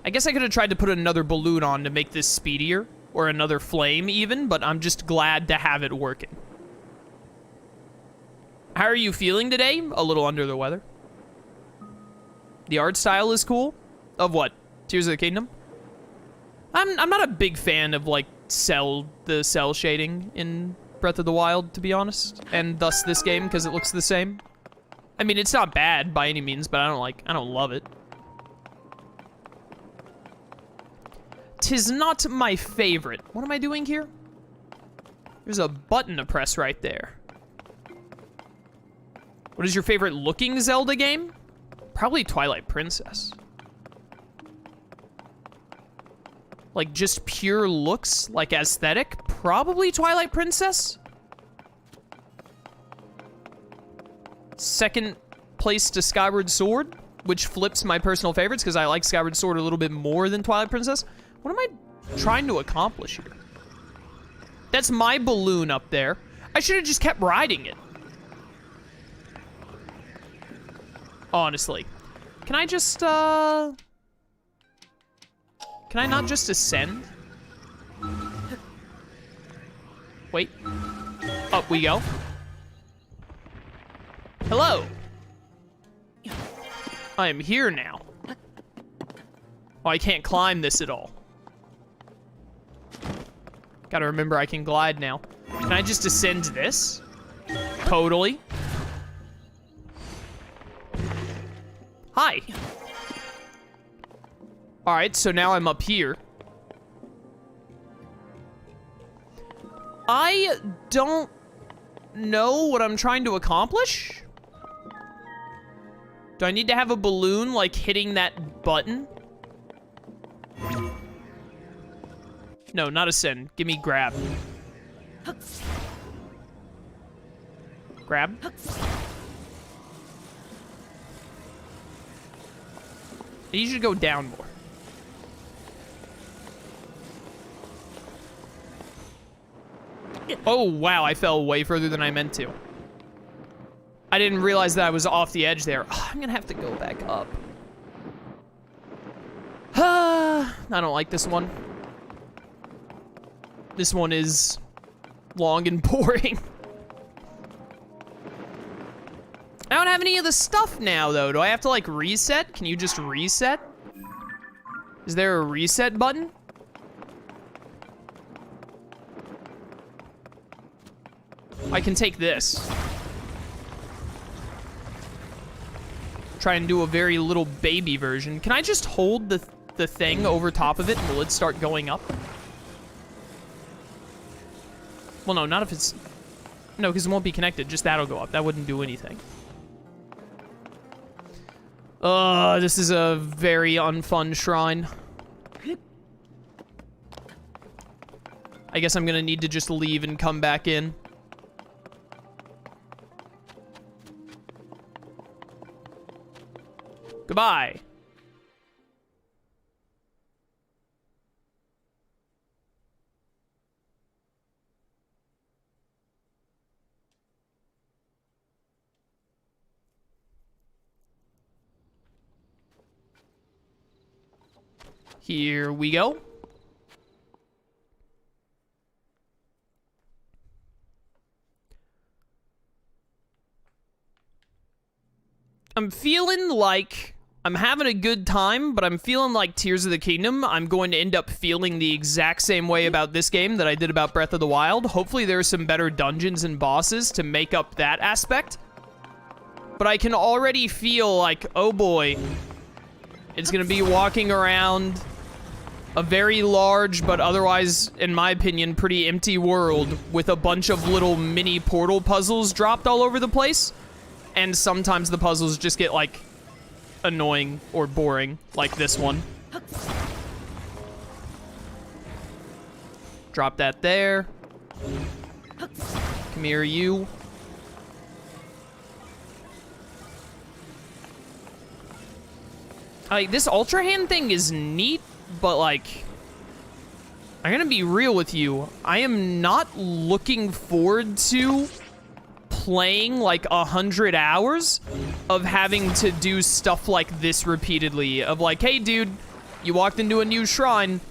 I guess I could have tried to put another balloon on to make this speedier, or another flame even, but I'm just glad to have it working. How are you feeling today? A little under the weather. The art style is cool. Of what? Tears of the Kingdom? I'm not a big fan of, like, the cell shading in Breath of the Wild, to be honest. And thus this game, because it looks the same. I mean, it's not bad by any means, but I don't love it. 'Tis not my favorite. What am I doing here? There's a button to press right there. What is your favorite looking Zelda game? Probably Twilight Princess. Like, just pure looks, like aesthetic? Probably Twilight Princess? Second place to Skyward Sword, which flips my personal favorites because I like Skyward Sword a little bit more than Twilight Princess. What am I trying to accomplish here? That's my balloon up there. I should have just kept riding it. Honestly. Can I just, Can I not just ascend? Wait. Up we go. Hello. I am here now. Oh, I can't climb this at all. Gotta remember I can glide now. Can I just ascend this? Totally. Hi. Alright, so now I'm up here. I don't know what I'm trying to accomplish. Do I need to have a balloon, like, hitting that button? No, not ascend. Give me grab. Grab. You should go down more. Oh, wow, I fell way further than I meant to. I didn't realize that I was off the edge there. Oh, I'm gonna have to go back up. I don't like this one. This one is long and boring. I don't have any of the stuff now, though. Do I have to, like, reset? Can you just reset? Is there a reset button? I can take this. Try and do a very little baby version. Can I just hold the thing over top of it and will it start going up? Well, no, not if it's... No, because it won't be connected. Just that'll go up. That wouldn't do anything. This is a very unfun shrine. I guess I'm gonna need to just leave and come back in. Goodbye. Here we go. I'm feeling like I'm having a good time, but I'm feeling like Tears of the Kingdom. I'm going to end up feeling the exact same way about this game that I did about Breath of the Wild. Hopefully there are some better dungeons and bosses to make up that aspect. But I can already feel like, oh boy, it's gonna be walking around a very large, but otherwise, in my opinion, pretty empty world with a bunch of little mini portal puzzles dropped all over the place. And sometimes the puzzles just get, like, annoying or boring, like this one. Drop that there. Come here, you. Like, this Ultrahand thing is neat, but, like, I'm gonna be real with you. I am not looking forward to playing, like, 100 hours of having to do stuff like this repeatedly. Of, like, hey, dude, You walked into a new shrine.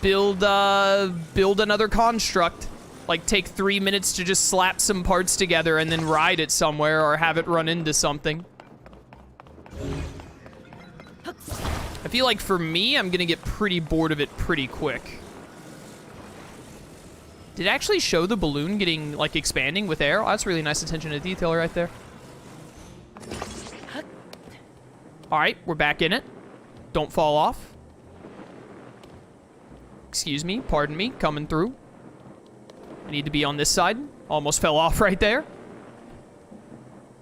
Build another construct. Like, take 3 minutes to just slap some parts together and then ride it somewhere or have it run into something. I feel like for me, I'm gonna get pretty bored of it pretty quick. Did it actually show the balloon getting, like, expanding with air? Oh, that's really nice attention to detail right there. Alright, we're back in it. Don't fall off. Excuse me, pardon me, coming through. I need to be on this side. Almost fell off right there.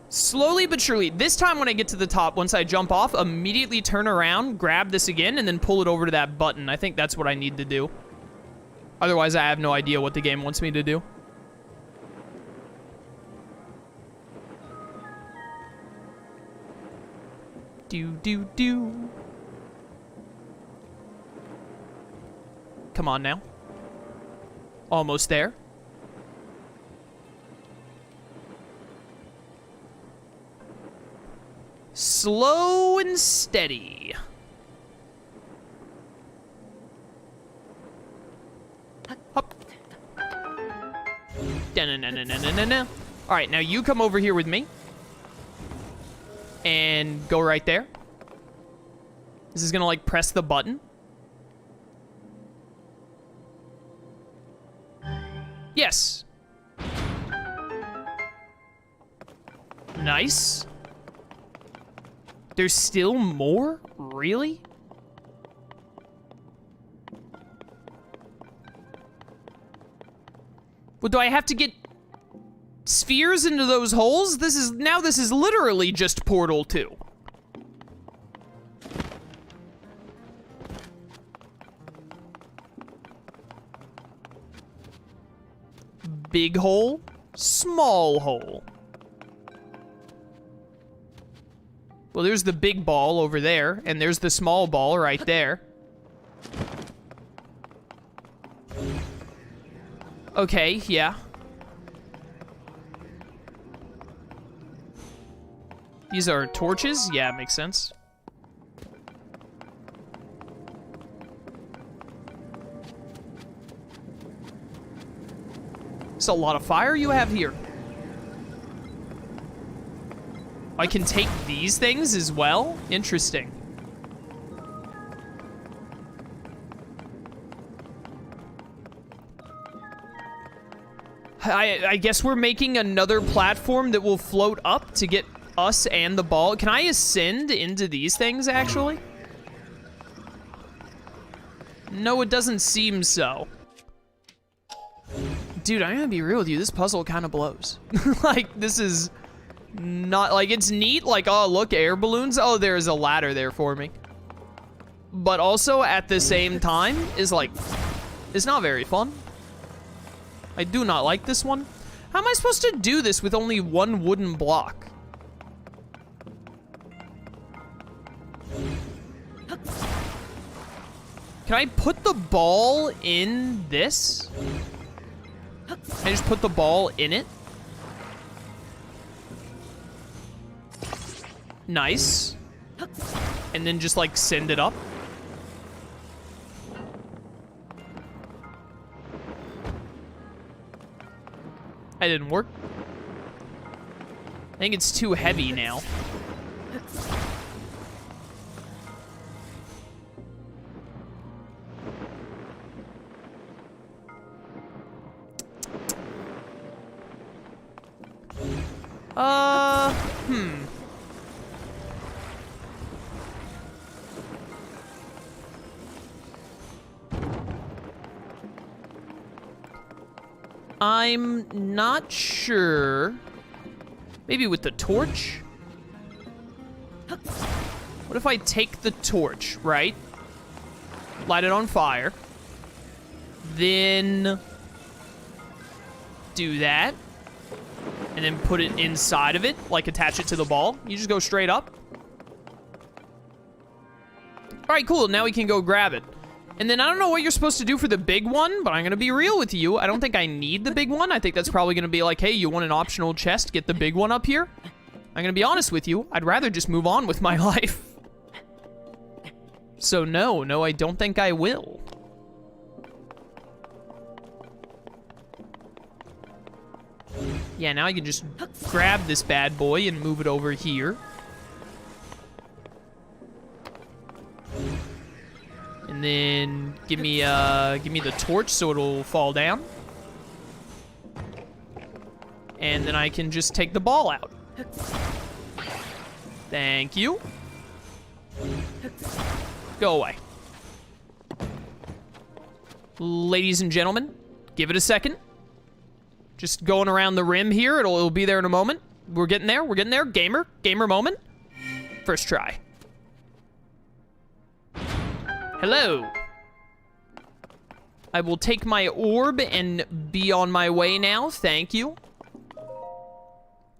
Slowly but surely, this time when I get to the top, once I jump off, immediately turn around, grab this again, and then pull it over to that button. I think that's what I need to do. Otherwise, I have no idea what the game wants me to do. Do. Come on now. Almost there. Slow and steady. Up. Da-na-na-na-na-na-na. All right, now you come over here with me. And go right there. This is gonna, like, press the button. Yes. Nice. There's still more? Really? Well, do I have to get spheres into those holes? This is literally just Portal 2. Big hole, small hole. Well, there's the big ball over there, and there's the small ball right there. Okay, yeah. These are torches? Yeah, makes sense. It's a lot of fire you have here. I can take these things as well? Interesting. I guess we're making another platform that will float up to get us and the ball. Can I ascend into these things, actually? No, it doesn't seem so. Dude, I'm gonna be real with you. This puzzle kind of blows. Like, this is not... Like, it's neat. Like, oh, look, air balloons. Oh, there's a ladder there for me. But also, at the same time, is like... It's not very fun. I do not like this one. How am I supposed to do this with only one wooden block? Can I put the ball in this? Can I just put the ball in it? Nice. And then just, like, send it up? That didn't work. I think it's too heavy now. I'm not sure. Maybe with the torch? What if I take the torch, right? Light it on fire. Then do that. And then put it inside of it, like attach it to the ball. You just go straight up. All right, cool. Now we can go grab it. And then I don't know what you're supposed to do for the big one, but I'm going to be real with you. I don't think I need the big one. I think that's probably going to be like, hey, you want an optional chest? Get the big one up here. I'm going to be honest with you. I'd rather just move on with my life. So no, I don't think I will. Yeah, now I can just grab this bad boy and move it over here. And then give me the torch so it'll fall down. And then I can just take the ball out. Thank you. Go away. Ladies and gentlemen, give it a second. Just going around the rim here. It'll be there in a moment. We're getting there. We're getting there. Gamer moment. First try. Hello. I will take my orb and be on my way now. Thank you.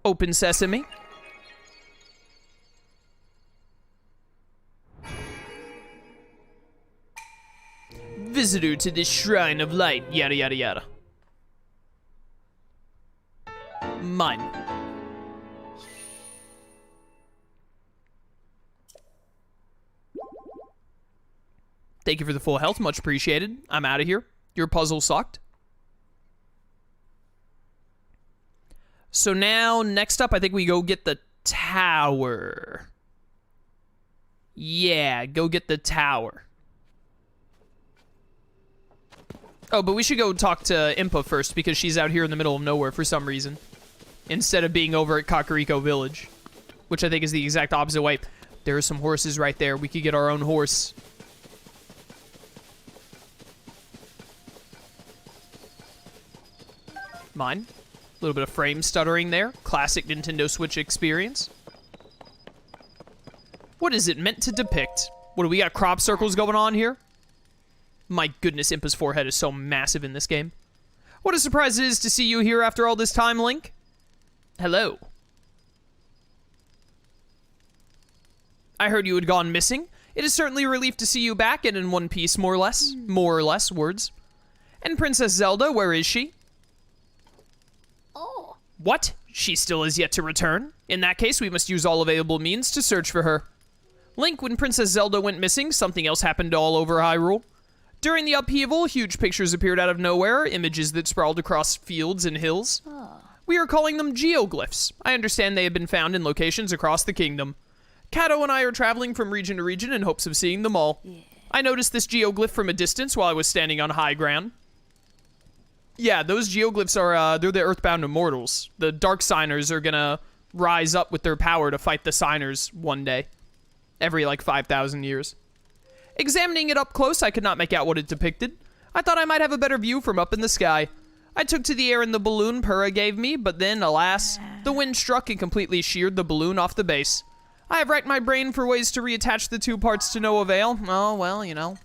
Open sesame. Visitor to this shrine of light. Yada, yada, yada. Mine. Thank you for the full health. Much appreciated. I'm out of here. Your puzzle sucked. So now, next up, I think we go get the tower. Yeah, go get the tower. Oh, but we should go talk to Impa first, because she's out here in the middle of nowhere for some reason. Instead of being over at Kakariko Village. Which I think is the exact opposite way. There are some horses right there. We could get our own horse. Mine. A little bit of frame stuttering there. Classic Nintendo Switch experience. What is it meant to depict? What do we got? Crop circles going on here? My goodness, Impa's forehead is so massive in this game. What a surprise it is to see you here after all this time, Link. Hello. I heard you had gone missing. It is certainly a relief to see you back and in one piece, more or less. More or less words. And Princess Zelda, where is she? Oh. What? She still is yet to return? In that case, we must use all available means to search for her. Link, when Princess Zelda went missing, something else happened all over Hyrule. During the upheaval, huge pictures appeared out of nowhere, images that sprawled across fields and hills. We are calling them geoglyphs. I understand they have been found in locations across the kingdom. Kato and I are traveling from region to region in hopes of seeing them all. Yeah. I noticed this geoglyph from a distance while I was standing on high ground. Yeah, those geoglyphs are, they're the Earthbound Immortals. The Dark Signers are gonna rise up with their power to fight the Signers one day. Every, like, 5,000 years. Examining it up close, I could not make out what it depicted. I thought I might have a better view from up in the sky. I took to the air in the balloon Purah gave me, but then, alas, the wind struck and completely sheared the balloon off the base. I have racked my brain for ways to reattach the two parts to no avail. Oh, well, you know.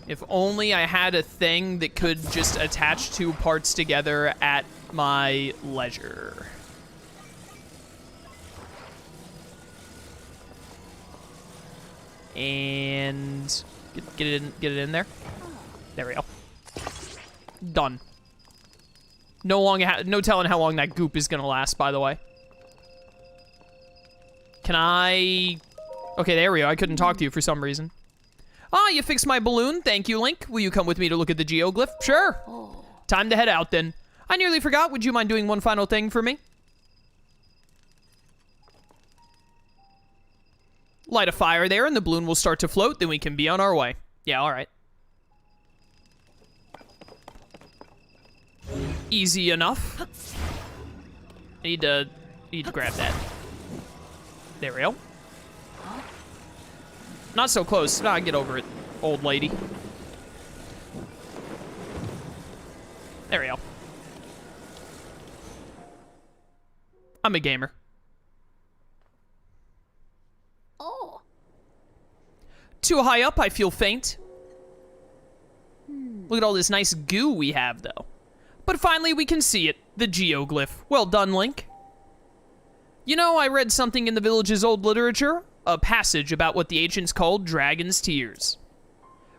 If only I had a thing that could just attach two parts together at my leisure. And get it in there. There we go. Done. No telling how long that goop is gonna last, by the way. Can I... Okay, there we go. I couldn't talk to you for some reason. Ah, you fixed my balloon. Thank you, Link. Will you come with me to look at the geoglyph? Sure. Oh. Time to head out, then. I nearly forgot. Would you mind doing one final thing for me? Light a fire there, and the balloon will start to float. Then we can be on our way. Yeah, all right. Easy enough. I need to grab that. There we go. Not so close. Nah, get over it, old lady. There we go. I'm a gamer. Oh. Too high up, I feel faint. Look at all this nice goo we have, though. But finally, we can see it. The geoglyph. Well done, Link. You know, I read something in the village's old literature. A passage about what the ancients called dragon's tears.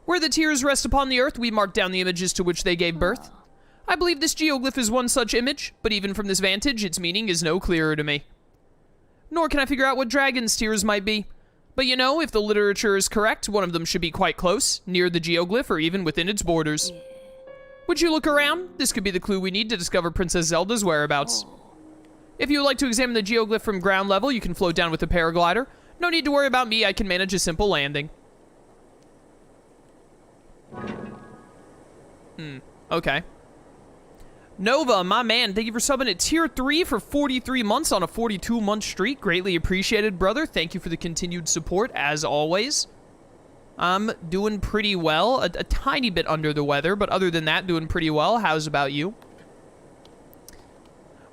Where the tears rest upon the earth, we mark down the images to which they gave birth. I believe this geoglyph is one such image, but even from this vantage, its meaning is no clearer to me. Nor can I figure out what dragon's tears might be. But you know, if the literature is correct, one of them should be quite close, near the geoglyph or even within its borders. Would you look around? This could be the clue we need to discover Princess Zelda's whereabouts. If you would like to examine the geoglyph from ground level, you can float down with a paraglider. No need to worry about me, I can manage a simple landing. Okay. Nova, my man, thank you for subbing at tier 3 for 43 months on a 42-month streak. Greatly appreciated, brother. Thank you for the continued support, as always. I'm doing pretty well. A tiny bit under the weather, but other than that, doing pretty well. How's about you?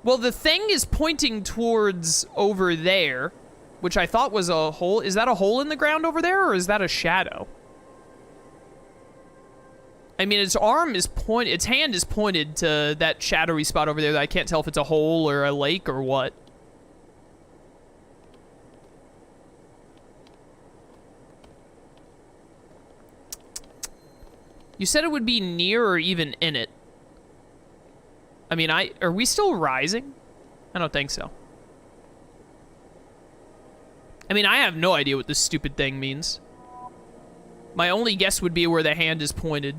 Well, the thing is pointing towards over there, which I thought was a hole. Is that a hole in the ground over there, or is that a shadow? I mean, its hand is pointed to that shadowy spot over there that I can't tell if it's a hole or a lake or what. You said it would be near or even in it. I mean, are we still rising? I don't think so. I mean, I have no idea what this stupid thing means. My only guess would be where the hand is pointed.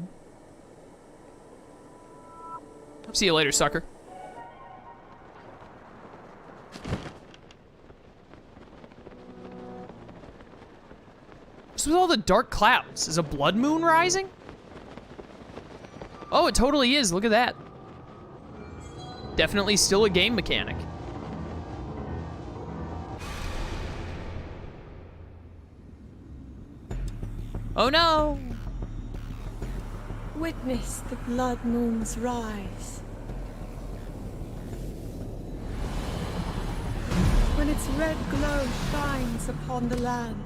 See you later, sucker. What's with all the dark clouds? Is a blood moon rising? Oh, it totally is. Look at that. Definitely still a game mechanic. Oh no! Witness the blood moon's rise. When its red glow shines upon the land,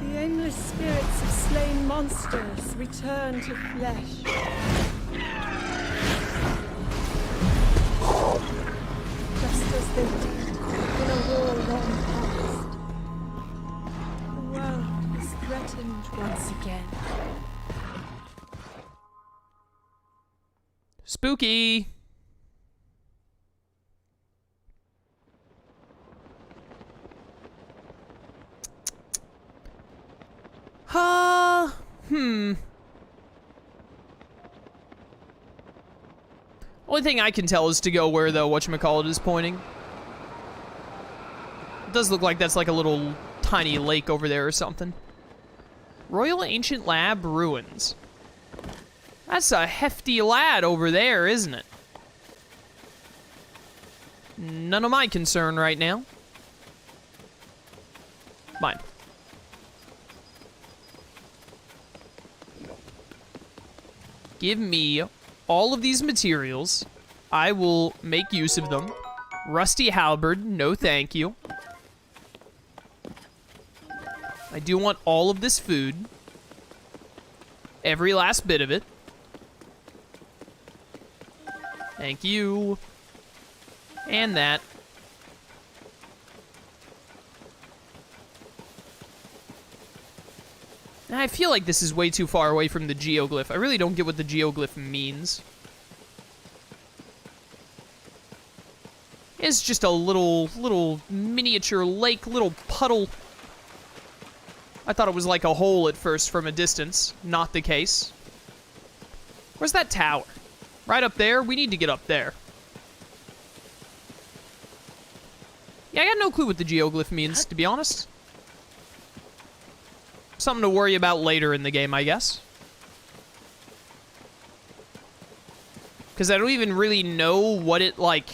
the aimless spirits of slain monsters return to flesh. Just as they did in a war long past. The world is threatened once again. Spooky. Only thing I can tell is to go where the whatchamacallit is pointing. It does look like that's like a little tiny lake over there or something. Royal Ancient Lab Ruins. That's a hefty lad over there, isn't it? None of my concern right now. Mine. Give me all of these materials. I will make use of them. Rusty halberd, no thank you. I do want all of this food. Every last bit of it. Thank you. And that. I feel like this is way too far away from the geoglyph. I really don't get what the geoglyph means. It's just a little miniature lake, little puddle. I thought it was like a hole at first from a distance. Not the case. Where's that tower? Right up there? We need to get up there. Yeah, I got no clue what the geoglyph means, to be honest. Something to worry about later in the game, I guess. Because I don't even really know what it, like...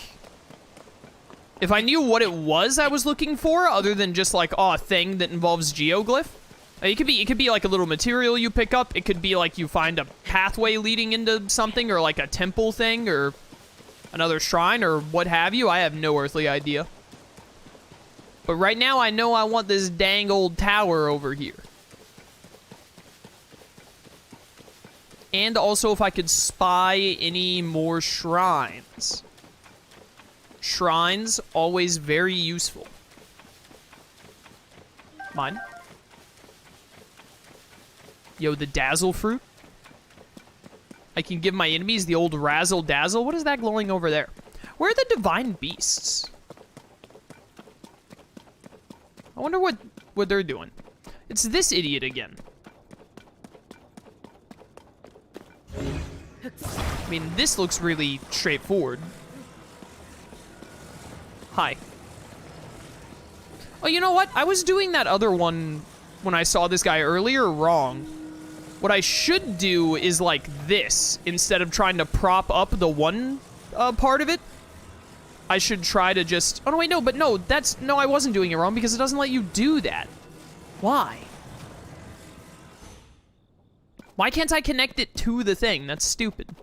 If I knew what it was I was looking for, other than just, like, oh, a thing that involves geoglyph. It could be like a little material you pick up. It could be like you find a pathway leading into something, or like a temple thing, or another shrine, or what have you. I have no earthly idea. But right now I know I want this dang old tower over here. And also if I could spy any more shrines. Shrines, always very useful. Mine. Yo, the dazzle fruit. I can give my enemies the old razzle dazzle. What is that glowing over there? Where are the divine beasts? I wonder what what they're doing. It's this idiot again. I mean, this looks really straightforward. Hi. Oh, you know what? I was doing that other one when I saw this guy earlier wrong. What I should do is like this, instead of trying to prop up the one part of it. I should try to just... Oh, no, wait, no, but no, that's... No, I wasn't doing it wrong because it doesn't let you do that. Why? Why can't I connect it to the thing? That's stupid.